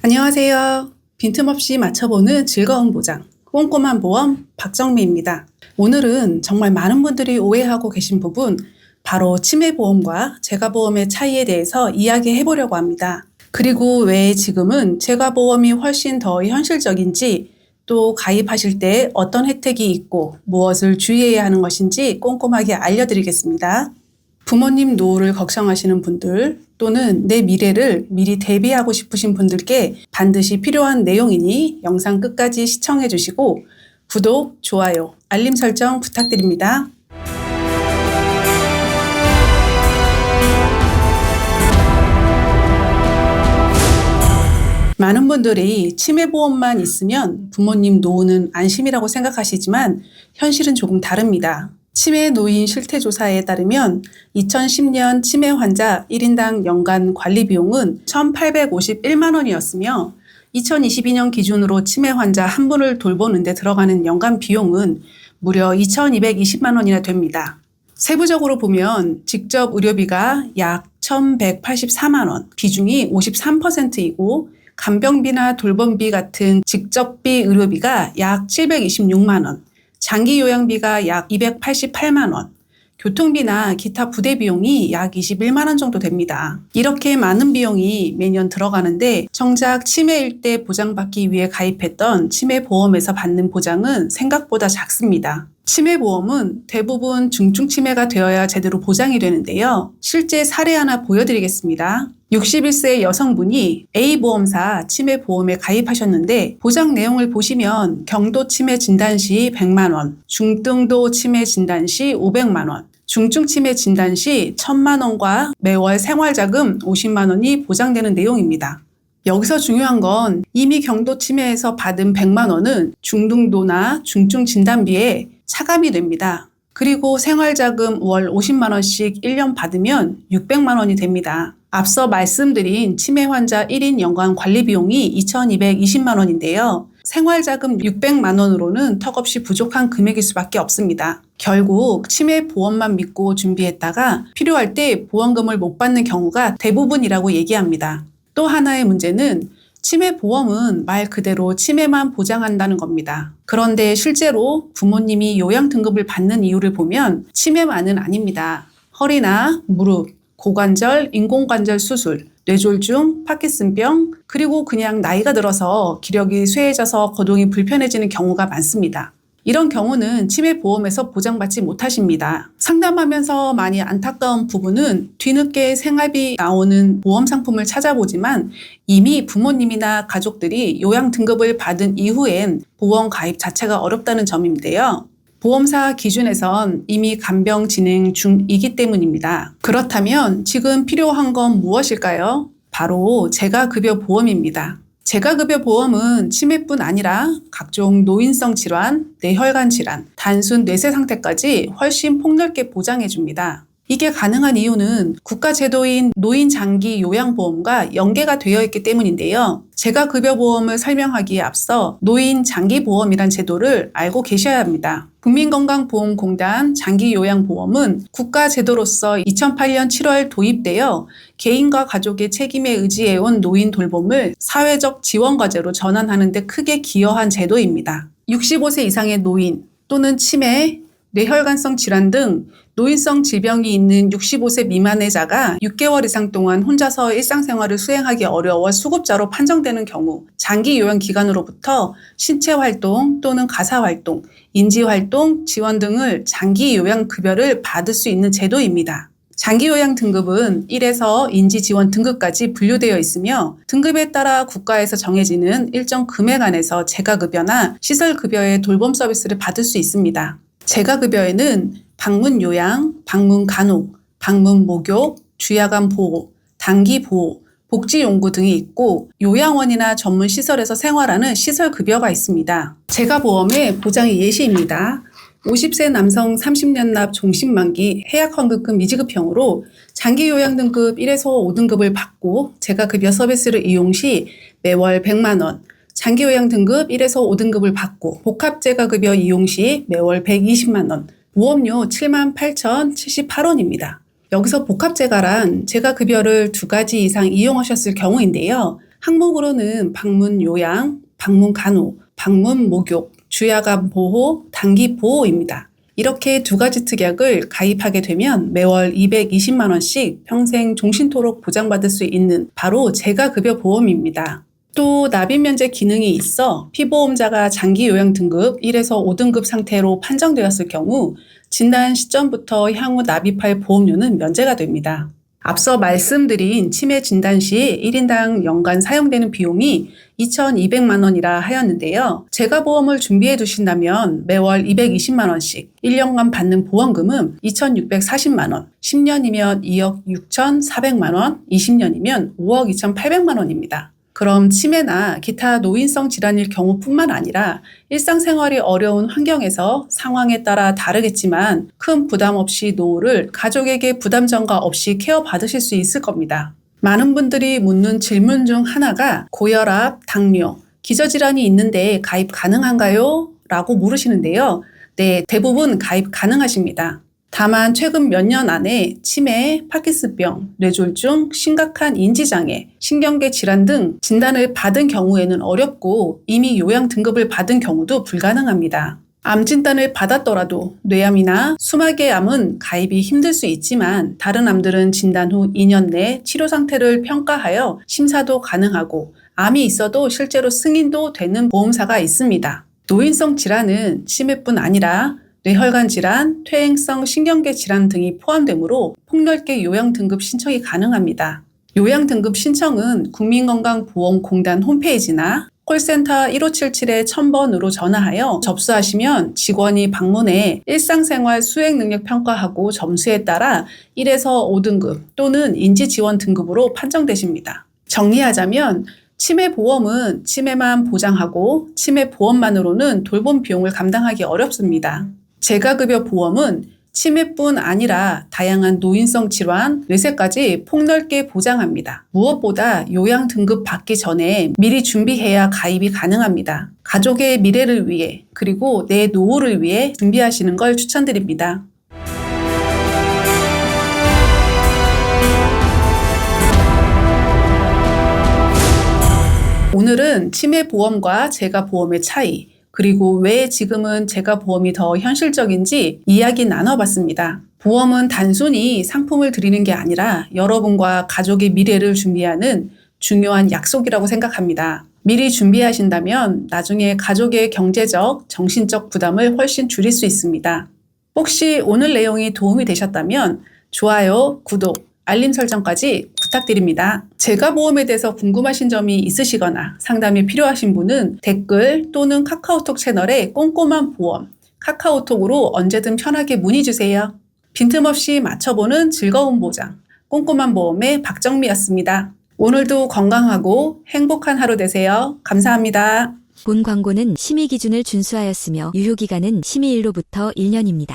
안녕하세요. 빈틈없이 맞춰보는 즐거운 보장, 꼼꼼한 보험 박정미입니다. 오늘은 정말 많은 분들이 오해하고 계신 부분, 바로 치매보험과 재가보험의 차이에 대해서 이야기해 보려고 합니다. 그리고 왜 지금은 재가보험이 훨씬 더 현실적인지, 또 가입하실 때 어떤 혜택이 있고 무엇을 주의해야 하는 것인지 꼼꼼하게 알려드리겠습니다. 부모님 노후를 걱정하시는 분들 또는 내 미래를 미리 대비하고 싶으신 분들께 반드시 필요한 내용이니 영상 끝까지 시청해 주시고 구독, 좋아요, 알림 설정 부탁드립니다. 많은 분들이 치매보험만 있으면 부모님 노후는 안심이라고 생각하시지만 현실은 조금 다릅니다. 치매 노인 실태조사에 따르면 2010년 치매 환자 1인당 연간 관리 비용은 1,851만 원이었으며 2022년 기준으로 치매 환자 한 분을 돌보는 데 들어가는 연간 비용은 무려 2,220만 원이나 됩니다. 세부적으로 보면 직접 의료비가 약 1,184만 원, 비중이 53%이고 간병비나 돌봄비 같은 직접비 의료비가 약 726만 원, 장기 요양비가 약 288만 원, 교통비나 기타 부대 비용이 약 21만 원 정도 됩니다. 이렇게 많은 비용이 매년 들어가는데 정작 치매일 때 보장받기 위해 가입했던 치매보험에서 받는 보장은 생각보다 작습니다. 치매보험은 대부분 중증 치매가 되어야 제대로 보장이 되는데요. 실제 사례 하나 보여드리겠습니다. 61세 여성분이 A보험사 치매보험에 가입하셨는데 보장 내용을 보시면 경도 치매 진단 시 100만 원, 중등도 치매 진단 시 500만 원, 중증 치매 진단 시 1,000만 원과 매월 생활자금 50만 원이 보장되는 내용입니다. 여기서 중요한 건 이미 경도 치매에서 받은 100만 원은 중등도나 중증 진단비에 차감이 됩니다. 그리고 생활자금 월 50만 원씩 1년 받으면 600만 원이 됩니다. 앞서 말씀드린 치매 환자 1인 연간 관리 비용이 2,220만 원인데요. 생활자금 600만 원으로는 턱없이 부족한 금액일 수밖에 없습니다. 결국 치매 보험만 믿고 준비했다가 필요할 때 보험금을 못 받는 경우가 대부분이라고 얘기합니다. 또 하나의 문제는 치매 보험은 말 그대로 치매만 보장한다는 겁니다. 그런데 실제로 부모님이 요양 등급을 받는 이유를 보면 치매만은 아닙니다. 허리나 무릎, 고관절, 인공관절 수술, 뇌졸중, 파킨슨병, 그리고 그냥 나이가 들어서 기력이 쇠해져서 거동이 불편해지는 경우가 많습니다. 이런 경우는 치매보험에서 보장받지 못하십니다. 상담하면서 많이 안타까운 부분은 뒤늦게 생활비 나오는 보험 상품을 찾아보지만 이미 부모님이나 가족들이 요양 등급을 받은 이후엔 보험 가입 자체가 어렵다는 점인데요. 보험사 기준에선 이미 간병 진행 중이기 때문입니다. 그렇다면 지금 필요한 건 무엇일까요? 바로 재가급여 보험입니다. 재가급여 보험은 치매뿐 아니라 각종 노인성 질환, 뇌혈관 질환, 단순 뇌세 상태까지 훨씬 폭넓게 보장해줍니다. 이게 가능한 이유는 국가제도인 노인장기요양보험과 연계가 되어 있기 때문인데요. 재가급여보험을 설명하기에 앞서 노인장기보험이란 제도를 알고 계셔야 합니다. 국민건강보험공단 장기요양보험은 국가제도로서 2008년 7월 도입되어 개인과 가족의 책임에 의지해온 노인 돌봄을 사회적 지원과제로 전환하는 데 크게 기여한 제도입니다. 65세 이상의 노인 또는 치매, 뇌혈관성 질환 등 노인성 질병이 있는 65세 미만의 자가 6개월 이상 동안 혼자서 일상생활을 수행하기 어려워 수급자로 판정되는 경우 장기 요양 기관으로부터 신체 활동 또는 가사 활동, 인지 활동 지원 등을 장기 요양 급여를 받을 수 있는 제도입니다. 장기 요양 등급은 1에서 인지 지원 등급까지 분류되어 있으며 등급에 따라 국가에서 정해지는 일정 금액 안에서 재가급여나 시설급여의 돌봄 서비스를 받을 수 있습니다. 재가급여에는 방문 요양, 방문 간호, 방문 목욕, 주야간 보호, 단기 보호, 복지 용구 등이 있고 요양원이나 전문 시설에서 생활하는 시설급여가 있습니다. 재가보험의 보장의 예시입니다. 50세 남성 30년 납 종신만기 해약환급금 미지급형으로 장기요양 등급 1에서 5등급을 받고 재가급여 서비스를 이용 시 매월 100만 원, 장기요양 등급 1에서 5등급을 받고 복합재가급여 이용 시 매월 120만 원, 보험료 78,078원입니다. 여기서 복합재가란 재가급여를 2가지 이상 이용하셨을 경우인데요. 항목으로는 방문 요양, 방문 간호, 방문 목욕, 주야간 보호, 단기 보호입니다. 이렇게 두 가지 특약을 가입하게 되면 매월 220만 원씩 평생 종신토록 보장받을 수 있는 바로 재가급여 보험입니다. 또 납입 면제 기능이 있어 피보험자가 장기 요양 등급 1에서 5등급 상태로 판정되었을 경우 진단 시점부터 향후 납입할 보험료는 면제가 됩니다. 앞서 말씀드린 치매 진단 시 1인당 연간 사용되는 비용이 2,200만 원이라 하였는데요. 재가보험을 준비해 두신다면 매월 220만 원씩 1년간 받는 보험금은 2,640만 원, 10년이면 2억 6,400만 원, 20년이면 5억 2,800만 원입니다. 그럼 치매나 기타 노인성 질환일 경우뿐만 아니라 일상생활이 어려운 환경에서 상황에 따라 다르겠지만 큰 부담 없이 노후를 가족에게 부담 전가 없이 케어받으실 수 있을 겁니다. 많은 분들이 묻는 질문 중 하나가 고혈압, 당뇨, 기저질환이 있는데 가입 가능한가요? 라고 물으시는데요. 네, 대부분 가입 가능하십니다. 다만 최근 몇 년 안에 치매, 파킨슨병, 뇌졸중, 심각한 인지장애, 신경계 질환 등 진단을 받은 경우에는 어렵고 이미 요양 등급을 받은 경우도 불가능합니다. 암 진단을 받았더라도 뇌암이나 수막의 암은 가입이 힘들 수 있지만 다른 암들은 진단 후 2년 내 치료 상태를 평가하여 심사도 가능하고 암이 있어도 실제로 승인도 되는 보험사가 있습니다. 노인성 질환은 치매뿐 아니라 뇌혈관 질환, 퇴행성 신경계 질환 등이 포함되므로 폭넓게 요양 등급 신청이 가능합니다. 요양 등급 신청은 국민건강보험공단 홈페이지나 콜센터 1577-1000번으로 전화하여 접수하시면 직원이 방문해 일상생활 수행 능력 평가하고 점수에 따라 1에서 5등급 또는 인지지원 등급으로 판정되십니다. 정리하자면 치매보험은 치매만 보장하고 치매보험만으로는 돌봄 비용을 감당하기 어렵습니다. 재가급여 보험은 치매뿐 아니라 다양한 노인성 질환, 뇌세까지 폭넓게 보장합니다. 무엇보다 요양 등급 받기 전에 미리 준비해야 가입이 가능합니다. 가족의 미래를 위해 그리고 내 노후를 위해 준비하시는 걸 추천드립니다. 오늘은 치매보험과 재가보험의 차이, 그리고 왜 지금은 재가보험이 더 현실적인지 이야기 나눠봤습니다. 보험은 단순히 상품을 드리는 게 아니라 여러분과 가족의 미래를 준비하는 중요한 약속이라고 생각합니다. 미리 준비하신다면 나중에 가족의 경제적, 정신적 부담을 훨씬 줄일 수 있습니다. 혹시 오늘 내용이 도움이 되셨다면 좋아요, 구독, 알림 설정까지 부탁드립니다. 재가보험에 대해서 궁금하신 점이 있으시거나 상담이 필요하신 분은 댓글 또는 카카오톡 채널에 꼼꼼한 보험, 카카오톡으로 언제든 편하게 문의 주세요. 빈틈없이 맞춰보는 즐거운 보장, 꼼꼼한 보험의 박정미였습니다. 오늘도 건강하고 행복한 하루 되세요. 감사합니다. 본 광고는 심의 기준을 준수하였으며 유효기간은 심의일로부터 1년입니다.